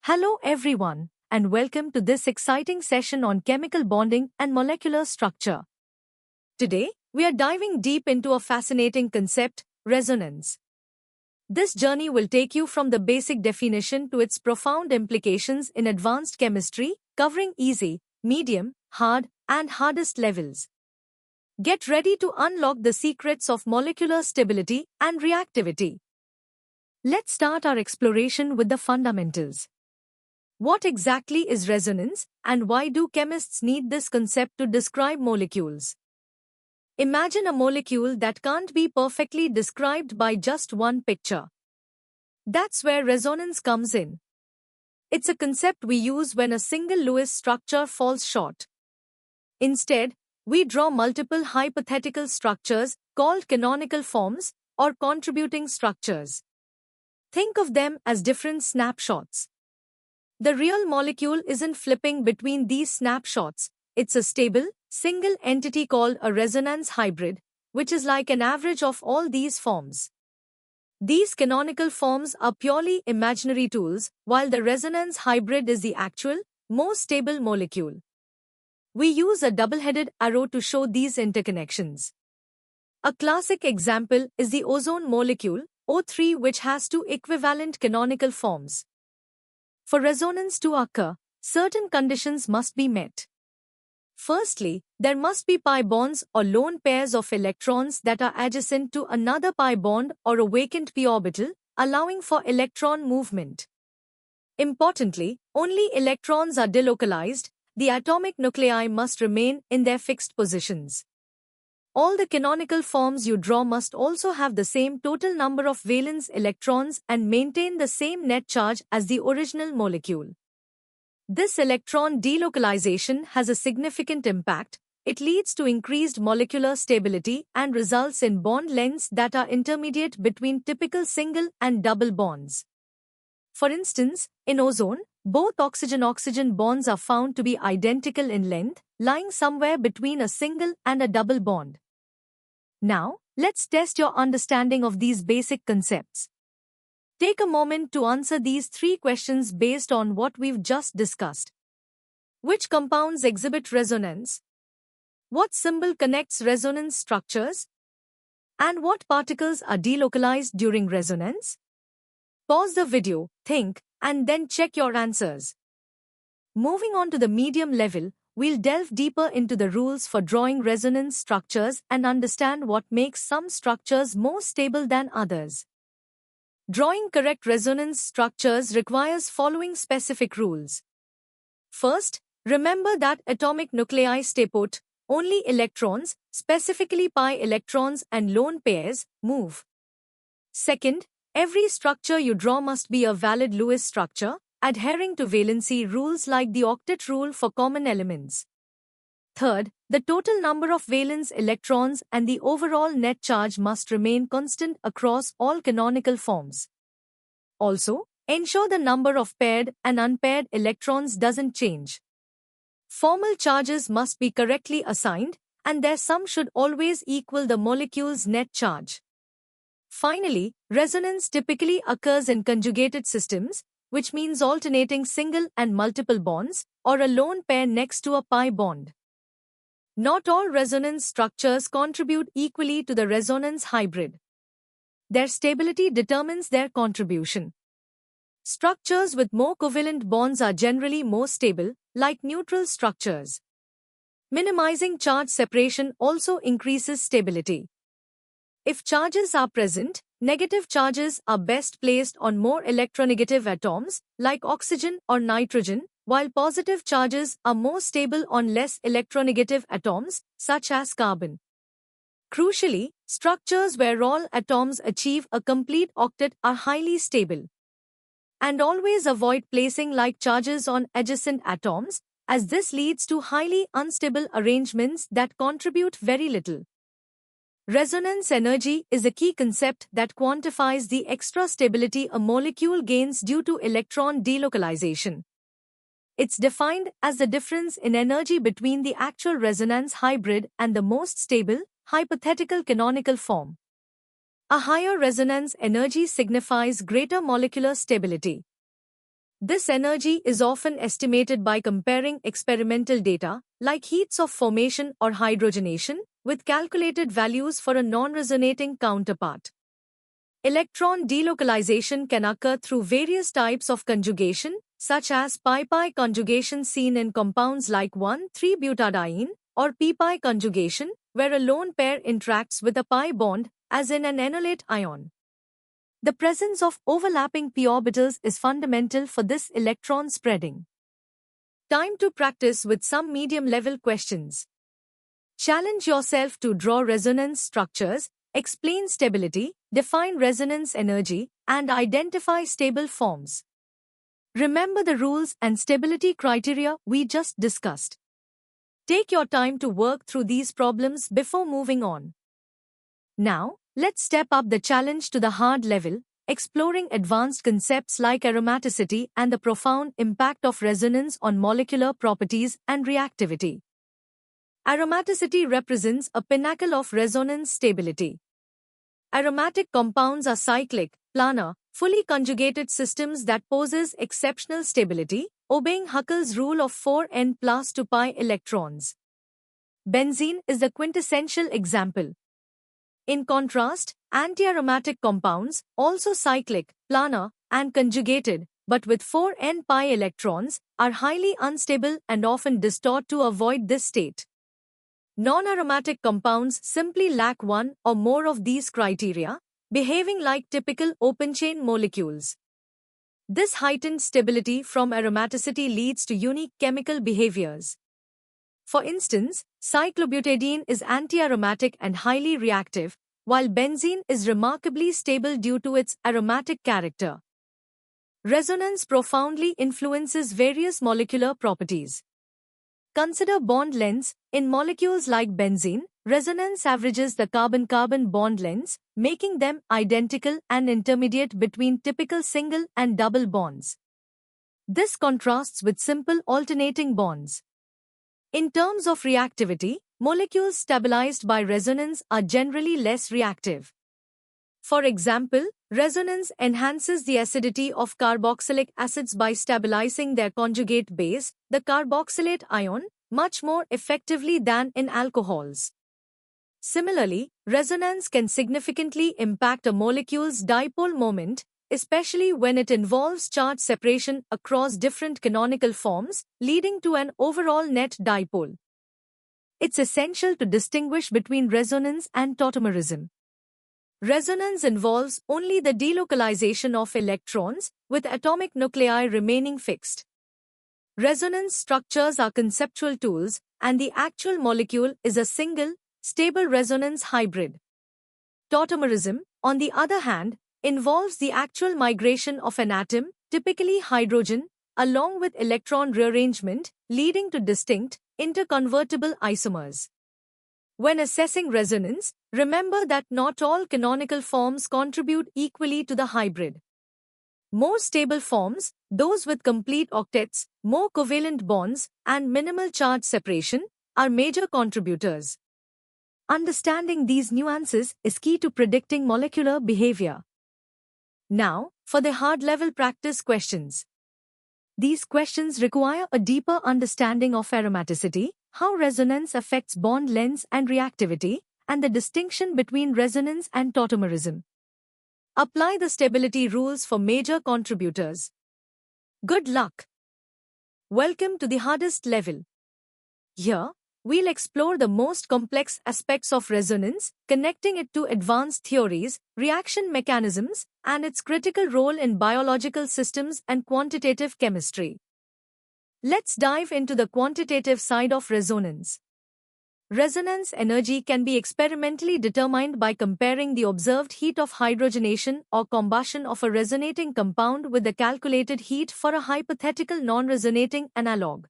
Hello everyone, and welcome to this exciting session on chemical bonding and molecular structure. Today, we are diving deep into a fascinating concept, resonance. This journey will take you from the basic definition to its profound implications in advanced chemistry, covering easy, medium, hard, and hardest levels. Get ready to unlock the secrets of molecular stability and reactivity. Let's start our exploration with the fundamentals. What exactly is resonance, and why do chemists need this concept to describe molecules? Imagine a molecule that can't be perfectly described by just one picture. That's where resonance comes in. It's a concept we use when a single Lewis structure falls short. Instead, we draw multiple hypothetical structures called canonical forms or contributing structures. Think of them as different snapshots. The real molecule isn't flipping between these snapshots. It's a stable, single entity called a resonance hybrid, which is like an average of all these forms. These canonical forms are purely imaginary tools, while the resonance hybrid is the actual, more stable molecule. We use a double-headed arrow to show these interconnections. A classic example is the ozone molecule, O3, which has two equivalent canonical forms. For resonance to occur, certain conditions must be met. Firstly, there must be pi bonds or lone pairs of electrons that are adjacent to another pi bond or a vacant p orbital, allowing for electron movement. Importantly, only electrons are delocalized. The atomic nuclei must remain in their fixed positions. All the canonical forms you draw must also have the same total number of valence electrons and maintain the same net charge as the original molecule. This electron delocalization has a significant impact. It leads to increased molecular stability and results in bond lengths that are intermediate between typical single and double bonds. For instance, in ozone, both oxygen-oxygen bonds are found to be identical in length, lying somewhere between a single and a double bond. Now, let's test your understanding of these basic concepts. Take a moment to answer these three questions based on what we've just discussed. Which compounds exhibit resonance? What symbol connects resonance structures? And what particles are delocalized during resonance? Pause the video, think, and then check your answers. Moving on to the medium level, we'll delve deeper into the rules for drawing resonance structures and understand what makes some structures more stable than others. Drawing correct resonance structures requires following specific rules. First, remember that atomic nuclei stay put. Only electrons, specifically pi electrons and lone pairs, move. Second, every structure you draw must be a valid Lewis structure, adhering to valency rules like the octet rule for common elements. Third, the total number of valence electrons and the overall net charge must remain constant across all canonical forms. Also, ensure the number of paired and unpaired electrons doesn't change. Formal charges must be correctly assigned, and their sum should always equal the molecule's net charge. Finally, resonance typically occurs in conjugated systems, which means alternating single and multiple bonds, or a lone pair next to a pi bond. Not all resonance structures contribute equally to the resonance hybrid. Their stability determines their contribution. Structures with more covalent bonds are generally more stable, like neutral structures. Minimizing charge separation also increases stability. If charges are present, negative charges are best placed on more electronegative atoms, like oxygen or nitrogen, while positive charges are more stable on less electronegative atoms, such as carbon. Crucially, structures where all atoms achieve a complete octet are highly stable. And always avoid placing like charges on adjacent atoms, as this leads to highly unstable arrangements that contribute very little. Resonance energy is a key concept that quantifies the extra stability a molecule gains due to electron delocalization. It's defined as the difference in energy between the actual resonance hybrid and the most stable, hypothetical canonical form. A higher resonance energy signifies greater molecular stability. This energy is often estimated by comparing experimental data, like heats of formation or hydrogenation, with calculated values for a non-resonating counterpart. Electron delocalization can occur through various types of conjugation, such as pi-pi conjugation seen in compounds like 1,3-butadiene, or pi-pi conjugation, where a lone pair interacts with a pi bond, as in an enolate ion. The presence of overlapping p orbitals is fundamental for this electron spreading. Time to practice with some medium-level questions. Challenge yourself to draw resonance structures, explain stability, define resonance energy, and identify stable forms. Remember the rules and stability criteria we just discussed. Take your time to work through these problems before moving on. Now, let's step up the challenge to the hard level, exploring advanced concepts like aromaticity and the profound impact of resonance on molecular properties and reactivity. Aromaticity represents a pinnacle of resonance stability. Aromatic compounds are cyclic, planar, fully conjugated systems that possess exceptional stability, obeying Huckel's rule of 4n plus 2 pi electrons. Benzene is the quintessential example. In contrast, anti-aromatic compounds, also cyclic, planar, and conjugated, but with 4n pi electrons, are highly unstable and often distort to avoid this state. Non-aromatic compounds simply lack one or more of these criteria, behaving like typical open-chain molecules. This heightened stability from aromaticity leads to unique chemical behaviors. For instance, cyclobutadiene is anti-aromatic and highly reactive, while benzene is remarkably stable due to its aromatic character. Resonance profoundly influences various molecular properties. Consider bond lengths. In molecules like benzene, resonance averages the carbon-carbon bond lengths, making them identical and intermediate between typical single and double bonds. This contrasts with simple alternating bonds. In terms of reactivity, molecules stabilized by resonance are generally less reactive. For example, resonance enhances the acidity of carboxylic acids by stabilizing their conjugate base, the carboxylate ion, much more effectively than in alcohols. Similarly, resonance can significantly impact a molecule's dipole moment, especially when it involves charge separation across different canonical forms, leading to an overall net dipole. It's essential to distinguish between resonance and tautomerism. Resonance involves only the delocalization of electrons, with atomic nuclei remaining fixed. Resonance structures are conceptual tools, and the actual molecule is a single, stable resonance hybrid. Tautomerism, on the other hand, involves the actual migration of an atom, typically hydrogen, along with electron rearrangement, leading to distinct, interconvertible isomers. When assessing resonance, remember that not all canonical forms contribute equally to the hybrid. More stable forms, those with complete octets, more covalent bonds, and minimal charge separation, are major contributors. Understanding these nuances is key to predicting molecular behavior. Now, for the hard-level practice questions. These questions require a deeper understanding of aromaticity, how resonance affects bond lengths and reactivity, and the distinction between resonance and tautomerism. Apply the stability rules for major contributors. Good luck! Welcome to the hardest level. Here, we'll explore the most complex aspects of resonance, connecting it to advanced theories, reaction mechanisms, and its critical role in biological systems and quantitative chemistry. Let's dive into the quantitative side of resonance. Resonance energy can be experimentally determined by comparing the observed heat of hydrogenation or combustion of a resonating compound with the calculated heat for a hypothetical non-resonating analog.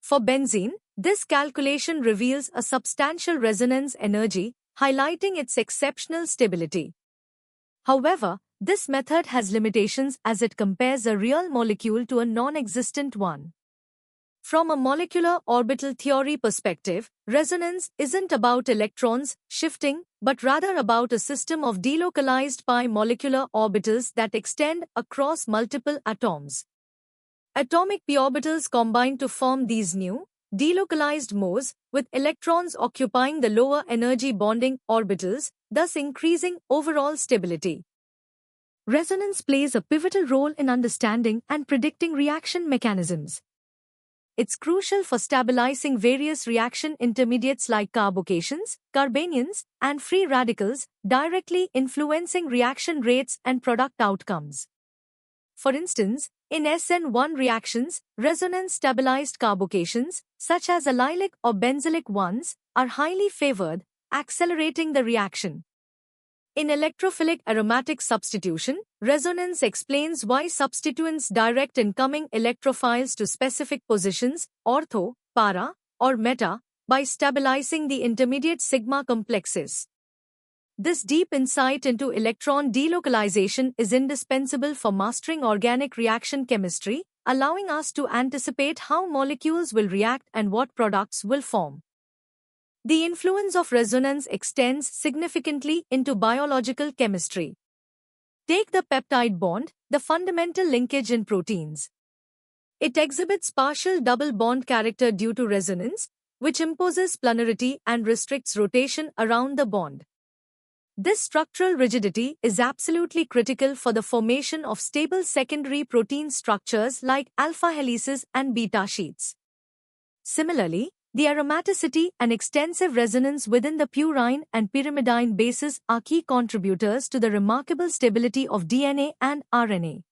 For benzene, this calculation reveals a substantial resonance energy, highlighting its exceptional stability. However, this method has limitations as it compares a real molecule to a non-existent one. From a molecular orbital theory perspective, resonance isn't about electrons shifting, but rather about a system of delocalized pi molecular orbitals that extend across multiple atoms. Atomic p orbitals combine to form these new, delocalized MOs, with electrons occupying the lower energy bonding orbitals, thus increasing overall stability. Resonance plays a pivotal role in understanding and predicting reaction mechanisms. It's crucial for stabilizing various reaction intermediates like carbocations, carbanions, and free radicals, directly influencing reaction rates and product outcomes. For instance, in SN1 reactions, resonance-stabilized carbocations, such as allylic or benzylic ones, are highly favored, accelerating the reaction. In electrophilic aromatic substitution, resonance explains why substituents direct incoming electrophiles to specific positions, ortho, para, or meta, by stabilizing the intermediate sigma complexes. This deep insight into electron delocalization is indispensable for mastering organic reaction chemistry, allowing us to anticipate how molecules will react and what products will form. The influence of resonance extends significantly into biological chemistry. Take the peptide bond, the fundamental linkage in proteins. It exhibits partial double bond character due to resonance, which imposes planarity and restricts rotation around the bond. This structural rigidity is absolutely critical for the formation of stable secondary protein structures like alpha helices and beta sheets. Similarly, the aromaticity and extensive resonance within the purine and pyrimidine bases are key contributors to the remarkable stability of DNA and RNA.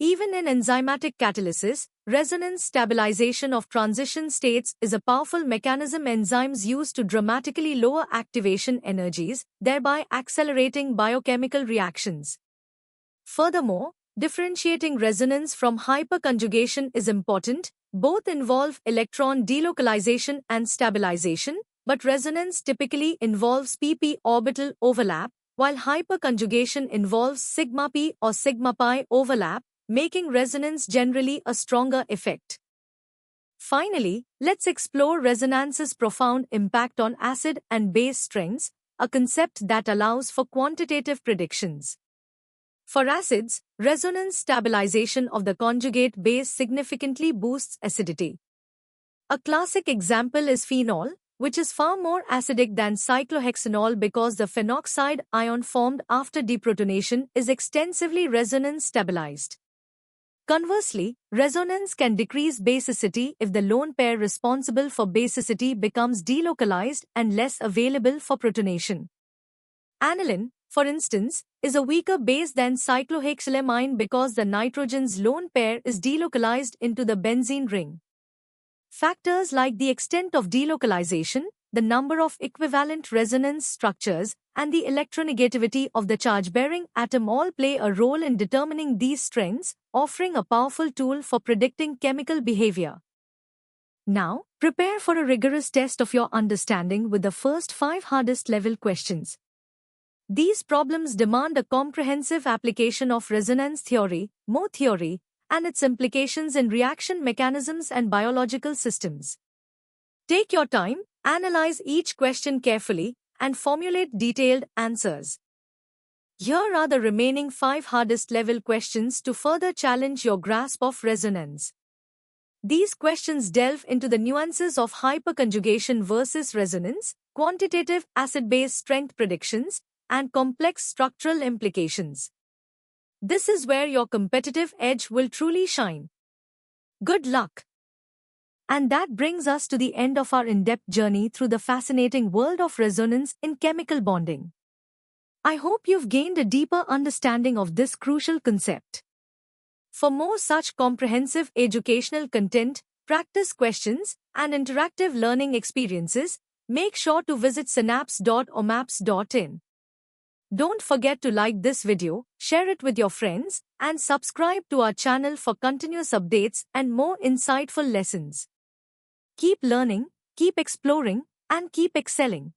Even in enzymatic catalysis, resonance stabilization of transition states is a powerful mechanism enzymes use to dramatically lower activation energies, thereby accelerating biochemical reactions. Furthermore, differentiating resonance from hyperconjugation is important. Both involve electron delocalization and stabilization, but resonance typically involves pp orbital overlap, while hyperconjugation involves sigma p or sigma pi overlap, making resonance generally a stronger effect. Finally, let's explore resonance's profound impact on acid and base strengths, a concept that allows for quantitative predictions. For acids, resonance stabilization of the conjugate base significantly boosts acidity. A classic example is phenol, which is far more acidic than cyclohexanol because the phenoxide ion formed after deprotonation is extensively resonance stabilized. Conversely, resonance can decrease basicity if the lone pair responsible for basicity becomes delocalized and less available for protonation. Aniline, for instance, is a weaker base than cyclohexylamine because the nitrogen's lone pair is delocalized into the benzene ring. Factors like the extent of delocalization, the number of equivalent resonance structures, and the electronegativity of the charge-bearing atom all play a role in determining these strengths, offering a powerful tool for predicting chemical behavior. Now, prepare for a rigorous test of your understanding with the first 5 hardest level questions. These problems demand a comprehensive application of resonance theory, Mo theory, and its implications in reaction mechanisms and biological systems. Take your time, analyze each question carefully, and formulate detailed answers. Here are the remaining 5 hardest level questions to further challenge your grasp of resonance. These questions delve into the nuances of hyperconjugation versus resonance, quantitative acid-base strength predictions, and complex structural implications. This is where your competitive edge will truly shine. Good luck! And that brings us to the end of our in-depth journey through the fascinating world of resonance in chemical bonding. I hope you've gained a deeper understanding of this crucial concept. For more such comprehensive educational content, practice questions, and interactive learning experiences, make sure to visit synapse.omaps.in. Don't forget to like this video, share it with your friends, and subscribe to our channel for continuous updates and more insightful lessons. Keep learning, keep exploring, and keep excelling.